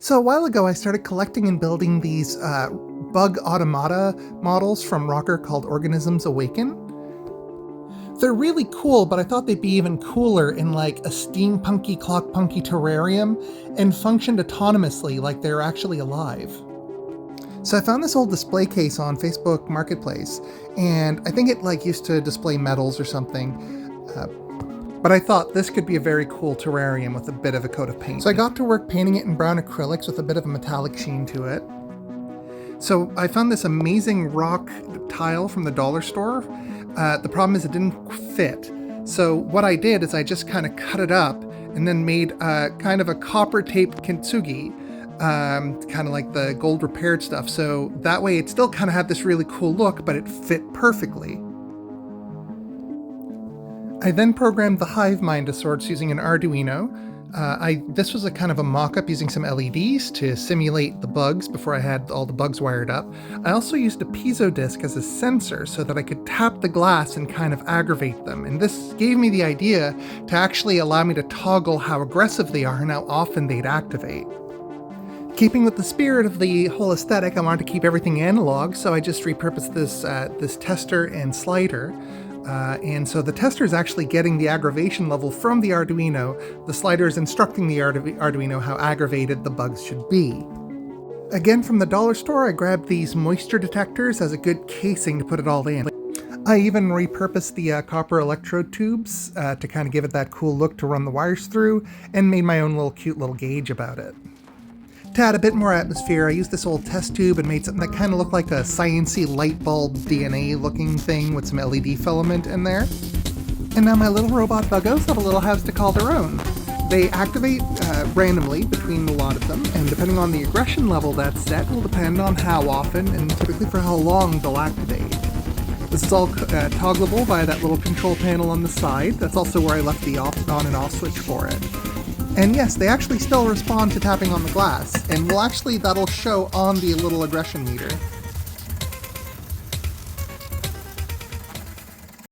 So a while ago, I started collecting and building these bug automata models from Rocker called Organisms Awaken. They're really cool, but I thought they'd be even cooler in like a steampunky, clockpunky terrarium and functioned autonomously like they're actually alive. So I found this old display case on Facebook Marketplace, and I think it used to display metals or something. But I thought this could be a very cool terrarium with a bit of a coat of paint. So I got to work painting it in brown acrylics with a bit of a metallic sheen to it. So I found this amazing rock tile from the dollar store. The problem is it didn't fit. So what I did is I just kind of cut it up and then made kind of a copper taped kintsugi, kind of like the gold repaired stuff. So that way it still kind of had this really cool look, but it fit perfectly. I then programmed the hive mind of sorts using an Arduino. This was a kind of a mock-up using some LEDs to simulate the bugs before I had all the bugs wired up. I also used a piezo disc as a sensor so that I could tap the glass and kind of aggravate them. And this gave me the idea to actually allow me to toggle how aggressive they are and how often they'd activate. Keeping with the spirit of the whole aesthetic, I wanted to keep everything analog, so I just repurposed this tester and slider. And so the tester is actually getting the aggravation level from the Arduino. The slider is instructing the Arduino how aggravated the bugs should be. Again, from the dollar store, I grabbed these moisture detectors as a good casing to put it all in. I even repurposed the copper electrode tubes to kind of give it that cool look to run the wires through, and made my own cute little gauge about it. To add a bit more atmosphere, I used this old test tube and made something that kind of looked like a science-y light bulb DNA looking thing with some LED filament in there. And now my little robot buggos have a little house to call their own. They activate randomly between a lot of them, and depending on the aggression level that's set will depend on how often and typically for how long they'll activate. This is all toggleable via that little control panel on the side. That's also where I left the on and off switch for it. And yes, they actually still respond to tapping on the glass, and that'll show on the little aggression meter.